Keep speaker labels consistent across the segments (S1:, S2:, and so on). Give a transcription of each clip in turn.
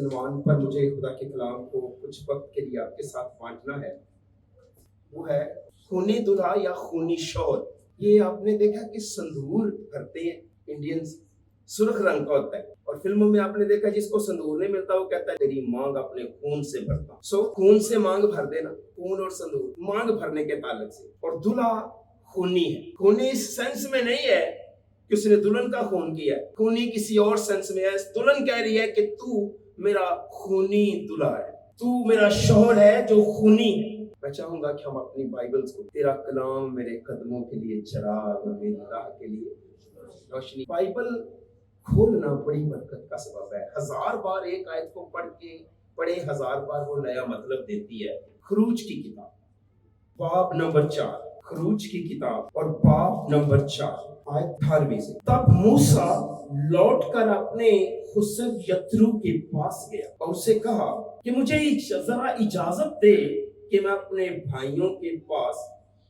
S1: عنوان پر مجھے خدا کے کلام کو کچھ وقت کے لیے آپ کے ساتھ بانٹنا ہے، وہ ہے خونی دلہا یا خونی شوہر۔ یہ آپ نے دیکھا کہ سندور بھرتے ہیں انڈینز، سرخ رنگ کا ہوتا ہے، اور فلموں میں آپ نے دیکھا جس کو سندور نہیں ملتا وہ کہتا ہے تیری مانگ اپنے خون سے بھرتا۔ خون سے مانگ بھر دینا، خون اور سندور مانگ بھرنے کے تعلق سے۔ اور دلہا خونی ہے، خونی اس سینس میں نہیں ہے کہ اس نے دلہن کا خون کیا ہے، خونی کسی اور سینس میں ہے۔ دلہن کہہ رہی ہے کہ تو میرا خونی دلہا ہے، تو میرا شوہر ہے جو خونی ہے۔ میں چاہوں گا کہ ہم اپنی بائبلز کو، تیرا کلام میرے قدموں کے لیے چراغ اور میری راہ کے لیے روشنی۔ بائبل کھولنا بڑی برکت کا سبب ہے۔ 1000 بار ایک آیت کو پڑھے 1000 بار وہ نیا مطلب دیتی ہے۔ خروج کی کتاب باب نمبر 4، خروج کی کتاب اور باب نمبر 4 آیت 18 سے۔ تب موسیٰ لوٹ کر اپنے خسر یترو کے پاس گیا اور اسے کہا کہ مجھے ذرا اجازت دے کہ میں اپنے بھائیوں کے پاس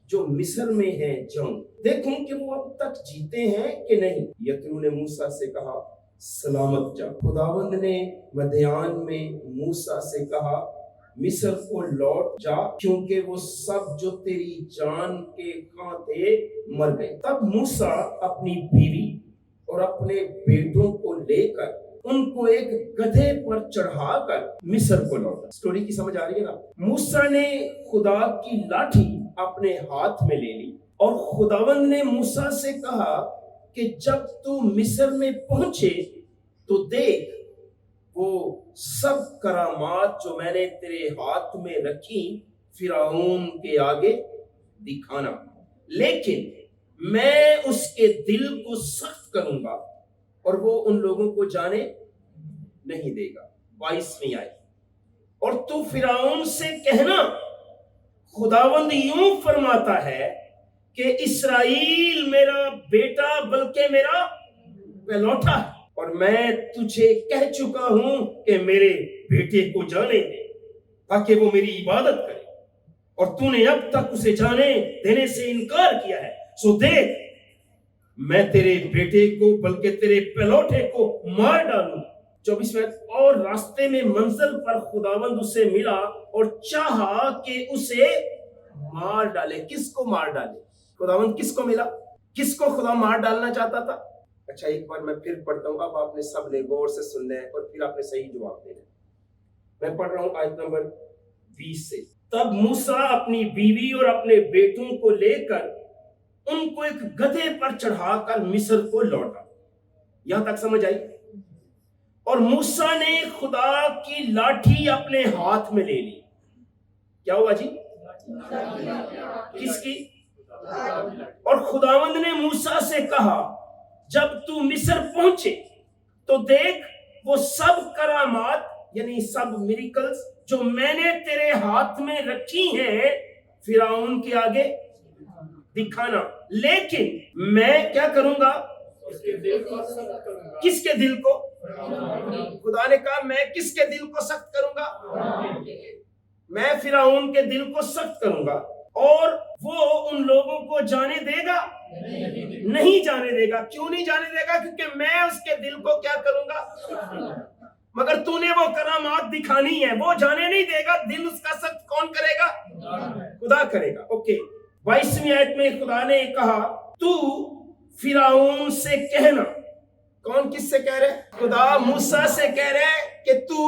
S1: جو مصر میں ہیں جاؤں، دیکھوں کہ وہ اب تک جیتے ہیں کہ نہیں۔ یترو نے موسیٰ سے کہا سلامت جا۔ خداوند نے مدیان میں موسیٰ سے کہا مصر کو لوٹ جا، کیونکہ وہ سب جو تیری جان کے خواہاں تھے مر گئے۔ تب موسیٰ اپنی بیوی اور اپنے بیٹوں کو لے کر ان کو ایک گدھے پر چڑھا کر مصر کو لوٹا۔ سٹوری کی سمجھ آ رہی ہے نا؟ موسیٰ نے خدا کی لاٹھی اپنے ہاتھ میں لے لی اور خداوند نے موسیٰ سے کہا کہ جب تو مصر میں پہنچے تو دیکھ وہ سب کرامات جو میں نے تیرے ہاتھ میں رکھی فرعون کے آگے دکھانا، لیکن میں اس کے دل کو سخت کروں گا اور وہ ان لوگوں کو جانے نہیں دے گا۔ 22ویں آیت۔ اور تو فرعون سے کہنا خداوند یوں فرماتا ہے کہ اسرائیل میرا بیٹا بلکہ میرا پہلوٹا ہے، اور میں تجھے کہہ چکا ہوں کہ میرے بیٹے کو جانے دے تاکہ وہ میری عبادت کرے، اور تو نے اب تک اسے جانے دینے سے انکار کیا ہے، سو دیکھ میں تیرے بیٹے کو بلکہ تیرے پہلوٹے کو مار ڈالوں۔ 24ویں۔ اور راستے میں منزل پر خداوند اسے ملا اور چاہا کہ اسے مار ڈالے۔ کس کو مار ڈالے؟ خداوند کس کو ملا؟ کس کو خدا مار ڈالنا چاہتا تھا؟ اچھا ایک بار میں پھر پڑھتا ہوں، اب آپ نے سب نے غور سے سننا ہے اور پھر آپ نے صحیح جواب دینا ہے۔ میں پڑھ رہا ہوں آیت نمبر 20 سے۔ تب موسیٰ اپنی بیوی اور اپنے بیٹوں کو لے کر ان کو ایک گدھے پر چڑھا کر مصر کو لوٹا۔ یہاں تک سمجھ آئی؟ اور موسیٰ نے خدا کی لاٹھی اپنے ہاتھ میں لے لی۔ کیا ہوا جی؟ کس کی؟ اور خداوند نے موسیٰ سے کہا جب تو مصر پہنچے تو دیکھ وہ سب کرامات یعنی سب میریکلز جو میں نے تیرے ہاتھ میں رکھی ہیں فرعون کے آگے دکھانا، لیکن میں کیا کروں گا؟ کس کے دل کو؟ خدا نے کہا میں کس کے دل کو سخت کروں گا؟ میں فرعون کے دل کو سخت کروں گا، اور وہ ان لوگوں کو جانے دے گا؟ نہیں جانے دے گا۔ کیوں نہیں جانے دے گا؟ کیونکہ میں اس کے دل کو کیا کروں گا؟ مگر تو نے وہ کرامات دکھانی ہے، وہ جانے نہیں دے گا۔ دل اس کا سخت کون کرے گا؟ خدا کرے گا۔ اوکے 22ویں آیت میں خدا نے کہا تو فرعون سے کہنا۔ کون کس سے کہہ رہے؟ خدا موسیٰ سے کہہ رہے کہ تو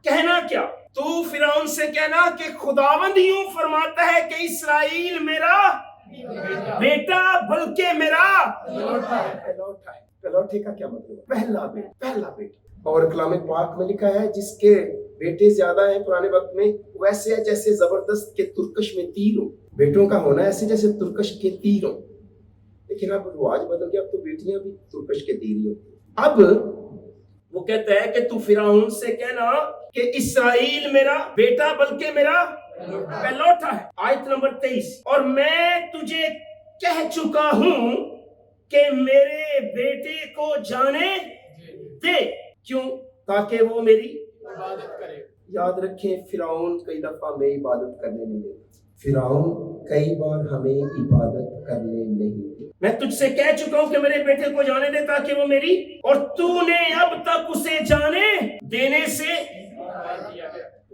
S1: کہنا کیا؟ تو فرعون سے کہنا کہ خداوند یوں فرماتا ہے کہ اسرائیل میرا بیٹا بلکہ میرا پہلوٹا ہے۔ پہلوٹے کا کیا مطلب ہے؟ پہلا بیٹا۔ اور کلام پاک میں لکھا ہے جس کے بیٹے زیادہ ہیں پرانے وقت میں ویسے ہے جیسے زبردست کے ترکش میں تیر ہو۔ بیٹوں کا ہونا ایسے جیسے ترکش کے تیر ہو، لیکن اب رواج بدل گیا، اب تو بیٹیاں بھی ترکش کے تیر ہی ہوتی۔ اب وہ کہتا ہے کہ تو فرعون سے کہنا کہ اسرائیل میرا بیٹا بلکہ میرا پہلوٹا ہے۔ آیت نمبر 23۔ اور میں تجھے کہہ چکا ہوں کہ میرے بیٹے کو جانے دے۔ کیوں؟ تاکہ وہ میری عبادت کرے۔ یاد رکھیں فرعون کئی دفعہ میں عبادت کرنے نہیں دیتا۔ فرعون کئی بار ہمیں عبادت کرنے نہیں دی. میں تجھ سے کہہ چکا ہوں کہ میرے بیٹے کو جانے دے تاکہ وہ میری، اور تو نے اب تک اسے جانے دینے سے.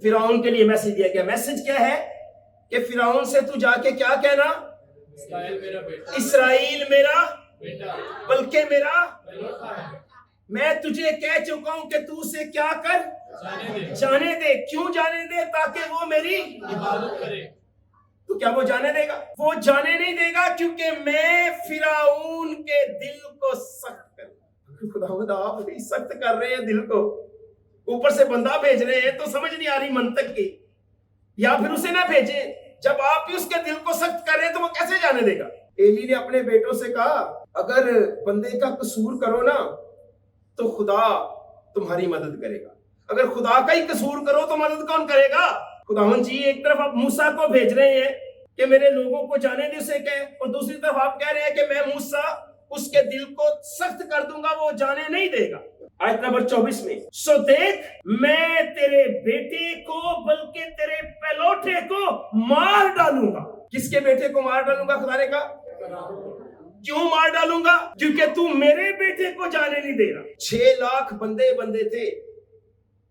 S1: فرعون کے لیے میسج دیا گیا. میسج کیا ہے کہ فرعون سے تو جا کے کیا کہنا؟ اسرائیل میرا بلکہ میرا. میں تجھے کہہ چکا ہوں کہ تو اسے کیا کر؟ جانے دے. کیوں جانے دے؟ تاکہ وہ میری عبادت کرے. تو کیا وہ جانے دے گا؟ وہ جانے نہیں دے گا، کیونکہ میں فرعون کے دل کو سخت کروں. خداوند آپ بھی سخت کر رہے ہیں دل کو، اوپر سے بندہ بھیج رہے ہیں تو سمجھ نہیں آ رہی منطق کی. یا پھر اسے نہ بھیجیں. جب آپ ہی اس کے دل کو سخت کر رہے ہیں تو وہ کیسے جانے دے گا؟ ایلی نے اپنے بیٹوں سے کہا اگر بندے کا قصور کرو نا تو خدا تمہاری مدد کرے گا، اگر خدا کا ہی قصور کرو تو مدد کون کرے گا؟ خداوند جی ایک طرف آپ موسیٰ کو بھیج رہے ہیں کہ میرے لوگوں کو جانے دے اسے کہے، اور دوسری طرف آپ کہہ رہے ہیں کہ میں موسیٰ اس کے دل کو سخت کر دوں گا، وہ جانے نہیں دے گا. آیت نمبر 24 میں سو دیکھ میں تیرے بیٹے کو بلکہ تیرے پہلوٹے کو مار ڈالوں گا. کس کے بیٹے کو مار ڈالوں گا؟ خدا نے کہا. کیوں مار ڈالوں گا؟ کیونکہ تو میرے بیٹے کو جانے نہیں دے رہا. 6 لاکھ بندے تھے،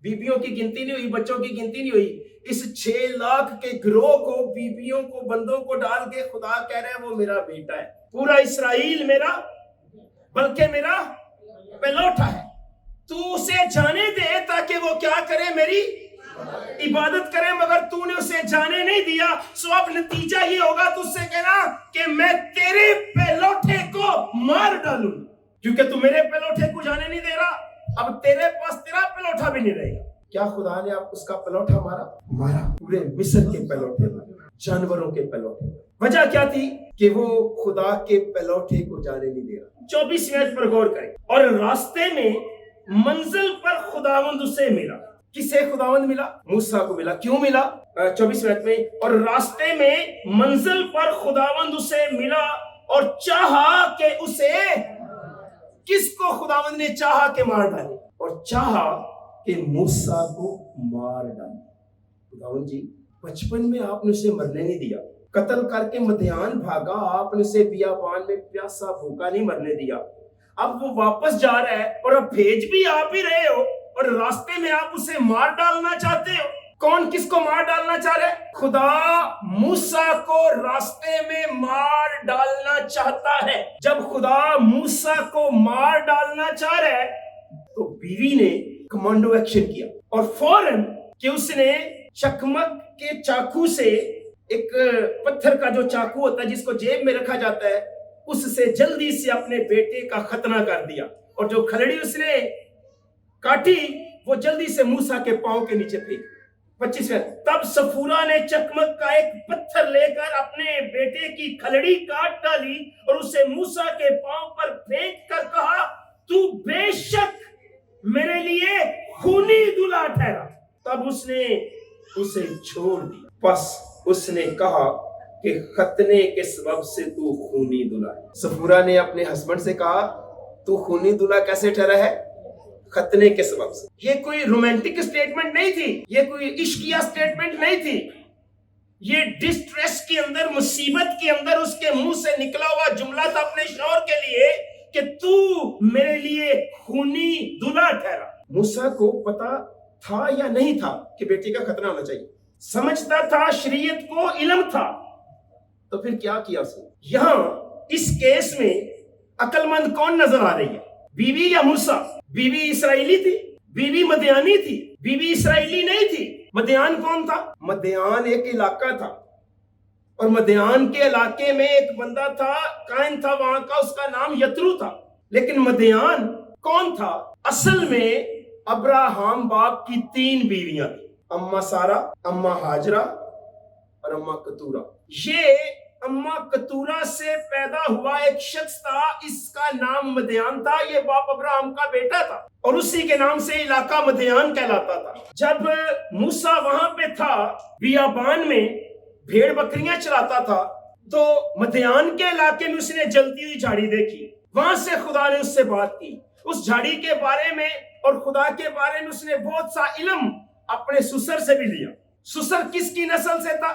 S1: بیبیوں کی گنتی نہیں ہوئی، بچوں کی گنتی نہیں ہوئی. اس 6 لاکھ کے گروہ کو، بیبیوں کو، بندوں کو ڈال کے خدا کہہ رہے ہیں وہ میرا بیٹا ہے. پورا اسرائیل میرا بلکہ میرا پہلوٹا ہے. تو اسے جانے دے تاکہ وہ کیا کرے؟ میری عبادت کرے. مگر تو نے اسے جانے نہیں دیا، سو اب نتیجہ ہی ہوگا تو اس سے کہنا کہ میں تیرے پہلوٹے کو مار ڈالوں، کیونکہ تو میرے پہلوٹے کو جانے نہیں دے رہا. اب تیرے پاس تیرا پہلوٹا بھی نہیں رہے گا. کیا خدا نے آپ اس کا پہلوٹا مارا؟ پورے مصر کے پہلوٹے مارے، جانوروں کے پہلوٹے. وجہ کیا تھی؟ کہ وہ خدا کے پہلوٹے کو جانے نہیں دے رہا. 24 آیت پر غور کریں. اور راستے میں منزل پر خداوند اسے ملا. کسے خداوند ملا؟ موسیٰ کو ملا. کیوں ملا؟ 24 آیت میں اور راستے میں منزل پر خداوند اسے ملا اور چاہا کہ اسے، کس کو خداوند نے چاہا کہ مار ڈالے؟ اور چاہا کہ موسیٰ کو مار ڈالے. خداوند جی بچپن میں آپ نے اسے مرنے نہیں دیا، قتل کر کے مدیان بھاگا، آپ نے اسے بیابان میں پیاسا بھوکا نہیں مرنے دیا. اب وہ واپس جا رہا ہے اور اب بھیج بھی آپ ہی رہے ہو، اور راستے میں آپ اسے مار ڈالنا چاہتے ہو. کون کس کو مار ڈالنا چاہ رہے؟ خدا موسیٰ کو راستے میں مار ڈالنا چاہتا ہے. جب خدا موسیٰ کو مار ڈالنا چاہ رہا ہے تو بیوی نے کمانڈو ایکشن کیا، اور فوراً کہ اس نے چکمک کے چاقو سے، ایک پتھر کا جو چاقو ہوتا ہے جس کو جیب میں رکھا جاتا ہے، اس سے جلدی سے اپنے بیٹے کا ختنہ کر دیا، اور جو کھلڑی اس نے کاٹی وہ جلدی سے موسیٰ کے پاؤں کے نیچے پھینک. 25 تب صفورہ نے چکمک کا ایک پتھر لے کر اپنے بیٹے کی کھلڑی کاٹ ڈالی اور اسے موسیٰ کے پاؤں پر پھینک کر کہا تو بے شک میرے لیے خونی دلہا ٹھہرا. تب اس نے اسے چھوڑ دیا. پس اس نے کہا کہ ختنے کے سبب سے تو خونی دلہا ہے. صفورہ نے اپنے ہسبینڈ سے کہا تو خونی دلہا کیسے ٹھہرا ہے؟ ختنے کے سبب سے. یہ کوئی رومانٹک سٹیٹمنٹ نہیں تھی، یہ کوئی عشقیہ سٹیٹمنٹ نہیں تھی، یہ ڈسٹریس کے اندر، مصیبت کے اندر اس کے منہ سے نکلا ہوا جملہ تھا اپنے شوہر کے لیے کہ تو میرے لیے خونی دلہا ٹھہرا. موسیٰ کو پتا تھا یا نہیں تھا کہ بیٹی کا ختنہ ہونا چاہیے؟ سمجھتا تھا، شریعت کو علم تھا. تو پھر کیا کیا اس نے؟ یہاں اس کیس میں عقل مند کون نظر آ رہی ہے؟ بیوی یا موسیٰ؟ بیوی اسرائیلی تھی، بیوی مدیانی تھی، بیوی اسرائیلی نہیں تھی. مدیان کون تھا؟ مدیان ایک علاقہ تھا، اور مدیان کے علاقے میں ایک بندہ تھا، کائن تھا وہاں کا، اس کا نام یترو تھا. لیکن مدیان کون تھا؟ اصل میں ابراہام باپ کی 3 بیویاں تھیں، اماں سارا، اماں ہاجرہ اور اماں کتورہ. یہ اماں کتورہ سے پیدا ہوا ایک شخص تھا، اس کا نام مدیان تھا. یہ باپ ابراہم کا بیٹا تھا اور اسی کے نام سے علاقہ مدیان کہلاتا تھا. جب موسیٰ وہاں پہ تھا بیابان میں بھیڑ بکریاں چلاتا تھا تو مدیان کے علاقے میں اس نے جلتی ہوئی جھاڑی دیکھی. وہاں سے خدا نے اس سے بات کی اس جھاڑی کے بارے میں، اور خدا کے بارے میں اس نے بہت سا علم اپنے سسر سے بھی لیا. سسر کس کی نسل سے تھا؟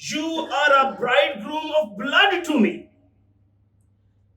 S1: you are a bridegroom of blood to me।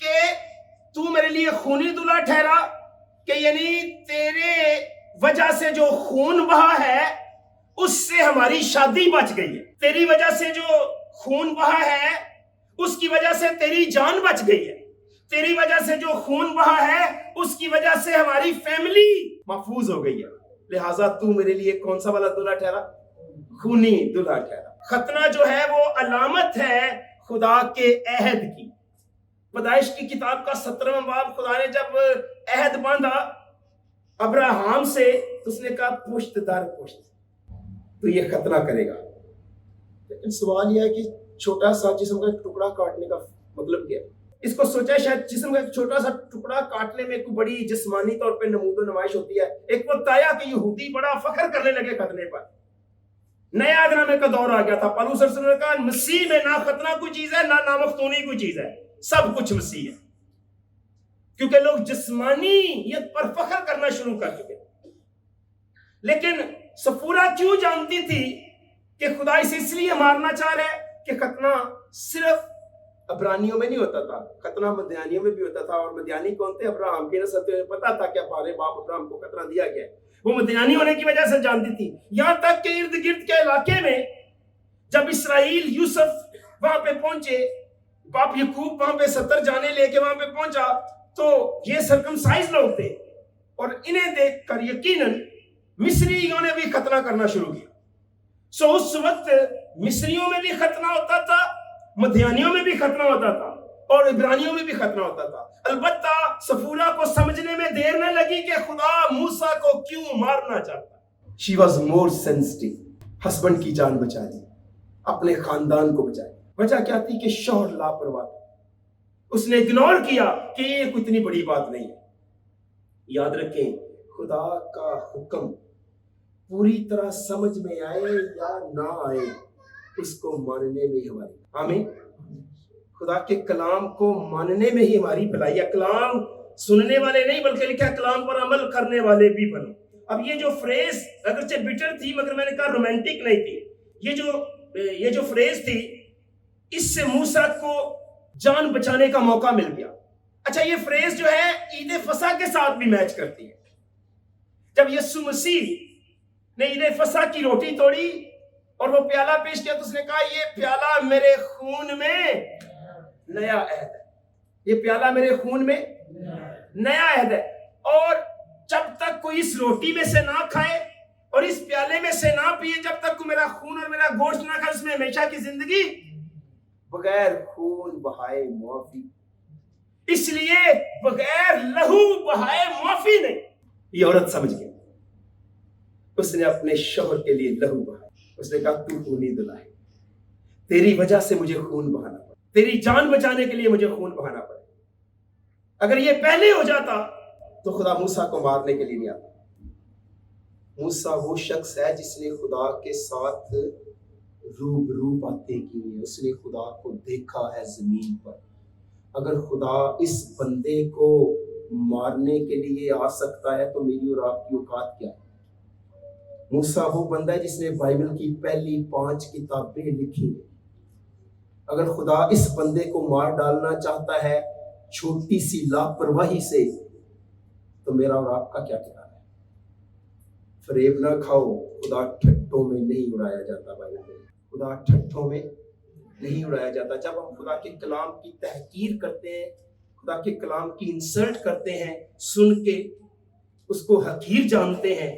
S1: کہ تو میرے لیے خونی دلہا ٹھہرا، کہ یعنی تیرے وجہ سے جو خون بہا ہے اس سے ہماری شادی بچ گئی ہے، تیری وجہ سے جو خون بہا ہے اس کی وجہ سے تیری جان بچ گئی ہے، تیری وجہ سے جو خون بہا ہے اس کی وجہ سے ہماری فیملی محفوظ ہو گئی ہے، لہٰذا تو میرے لیے کون سا والا دلہا ٹھہرا؟ خونی دلہا ٹھہرا۔ ختنہ جو ہے وہ علامت ہے خدا کے عہد کی۔ پیدائش کی کتاب کا 17واں باب، خدا نے جب عہد باندھا ابراہم سے تو اس نے کہا پشت در پشت تو یہ ختنہ کرے گا۔ لیکن سوال یہ ہے کہ چھوٹا سا جسم کا ایک ٹکڑا کاٹنے کا مطلب کیا ہے؟ اس کو سوچا شاید جسم کا ایک چھوٹا سا ٹکڑا کاٹنے میں کوئی بڑی جسمانی طور پہ نمود و نمائش ہوتی ہے۔ ایک وقت آیا کہ یہودی بڑا فخر کرنے لگے ختنے پر، نیا عہد نامے کا دور آ گیا تھا۔ پالوس رسول نے کہا مسیح میں نہ ختنہ کوئی چیز ہے نہ نامختونی کوئی چیز ہے، سب کچھ مسیح ہے، کیونکہ لوگ جسمانیت پر فخر کرنا شروع کر چکے۔ لیکن سفورہ کیوں جانتی تھی کہ خدا اسے اس لیے مارنا چاہ رہے کہ ختنہ صرف عبرانیوں میں نہیں ہوتا تھا، ختنہ مدیانیوں میں بھی ہوتا تھا، اور مدیانی کون تھے؟ ابراہم کے نسل تھے، پتا تھا کہ ہمارے باپ ابراہم کو ختنہ دیا گیا ہے، وہ مدیانی ہونے کی وجہ سے جانتی تھی۔ یہاں تک کہ ارد گرد کے علاقے میں جب اسرائیل یوسف وہاں پہ پہنچے، باپ یعقوب وہاں پہ 70 جانے لے کے وہاں پہ پہنچا تو یہ سرکمسائز لوگ تھے، اور انہیں دیکھ کر یقیناً مصریوں نے بھی ختنہ کرنا شروع کیا۔ سو اس وقت مصریوں میں بھی ختنہ ہوتا تھا، مدیانیوں میں بھی ختنہ ہوتا تھا، اور عبرانیوں میں بھی ختنہ ہوتا تھا۔ البتہ سفورہ کو سمجھنے میں دیر نہ لگی کہ خدا موسیٰ کو کیوں مارنا چاہتا۔ She was more sensitive۔ Husband کی جان بچا دی، اپنے خاندان کو بچایا۔ وجہ کیا تھی؟ کہ شوہر لاپرواہ تھا، اس نے اگنور کیا کہ یہ کوئی اتنی بڑی بات نہیں ہے۔ یاد رکھیں، خدا کا حکم پوری طرح سمجھ میں آئے یا نہ آئے، اس کو ماننے میں ہی ہماری آمین۔ خدا کے کلام کو ماننے میں ہی ہماری بھلائی ہے۔ کلام سننے والے نہیں بلکہ لکھا کلام پر عمل کرنے والے بھی بنو۔ اب یہ جو فریز اگرچہ بیٹر تھی مگر میں نے کہا رومانٹک نہیں تھی، یہ جو فریز تھی اس سے موسیٰ کو جان بچانے کا موقع مل گیا۔ اچھا، یہ فریز جو ہے عید فصح کے ساتھ بھی میچ کرتی ہے۔ جب یسوع مسیح نے عید فصح کی روٹی توڑی اور وہ پیالہ پیش کیا تو اس نے کہا یہ پیالہ میرے خون میں نیا عہد ہے، یہ پیالہ میرے خون میں نیا عہد ہے، اور جب تک کوئی اس روٹی میں سے نہ کھائے اور اس پیالے میں سے نہ پیے، جب تک کوئی میرا خون اور میرا گوشت نہ کھائے، اس میں ہمیشہ کی زندگی بغیر خون بہائے معافی۔ اس لیے بغیر لہو بہائے معافی نہیں۔ یہ عورت سمجھ گئی، اس نے اپنے شوہر کے لیے لہو بہایا۔ اس نے کہا تو خونی دلہا ہے، تیری وجہ سے مجھے خون بہانا پڑا، تیری جان بچانے کے لیے مجھے خون بہانا پڑا۔ اگر یہ پہلے ہو جاتا تو خدا موسیٰ کو مارنے کے لیے نہیں آتا۔ موسیٰ وہ شخص ہے جس نے خدا کے ساتھ روبرو باتیں کی ہیں، اس نے خدا کو دیکھا ہے زمین پر۔ اگر خدا اس بندے کو مارنے کے لیے آ سکتا ہے تو میری اور آپ کی اوقات کیا ہے؟ موسیٰ وہ بندہ ہے جس نے بائبل کی پہلی 5 کتابیں لکھی ہیں۔ اگر خدا اس بندے کو مار ڈالنا چاہتا ہے چھوٹی سی لاپرواہی سے تو میرا اور آپ کا کیا ٹھکانا ہے؟ فریب نہ کھاؤ، خدا ٹھٹوں میں نہیں اڑایا جاتا۔ بائبل میں خدا ٹھٹوں میں نہیں اڑایا جاتا۔ جب ہم خدا کے کلام کی تحقیر کرتے ہیں، خدا کے کلام کی انسلٹ کرتے ہیں، سن کے اس کو حقیر جانتے ہیں،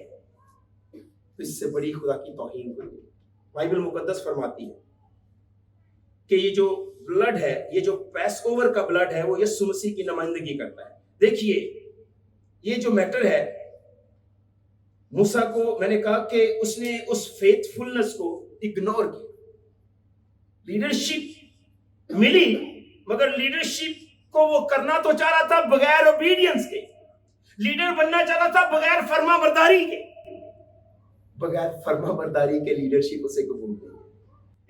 S1: تو اس سے بڑی خدا کی توہین ہوئی ہے۔ بائبل مقدس فرماتی ہے کہ یہ جو بلڈ ہے، یہ جو پیس اوور کا بلڈ ہے، وہ یسوع مسیح کی نمائندگی کرتا ہے۔ دیکھیے یہ جو میٹر ہے، موسیٰ کو میں نے کہا کہ اس نے اس فیتھ فلنس کو اگنور کیا۔ لیڈرشپ ملی مگر لیڈرشپ کو وہ کرنا تو چاہ رہا تھا بغیر اوبیڈینس کے، لیڈر بننا چاہ رہا تھا بغیر فرما برداری کے، بغیر فرما برداری کے لیڈرشپ اسے قبول نہیں۔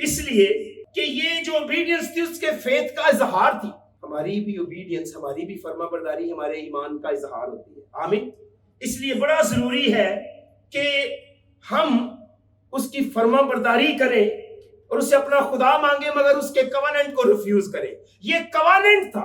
S1: اس لیے کہ یہ جو اوبیڈینس تھی اس کے فیتھ کا اظہار تھی۔ ہماری بھی اوبیڈینس، ہماری بھی فرما برداری ہمارے ایمان کا اظہار ہوتی ہے۔ آمین۔ اس لیے بڑا ضروری ہے کہ ہم اس کی فرما برداری کریں اور اسے اپنا خدا مانگیں مگر اس کے کواننٹ کو ریفیوز کریں۔ یہ کواننٹ تھا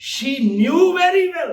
S1: She knew very well,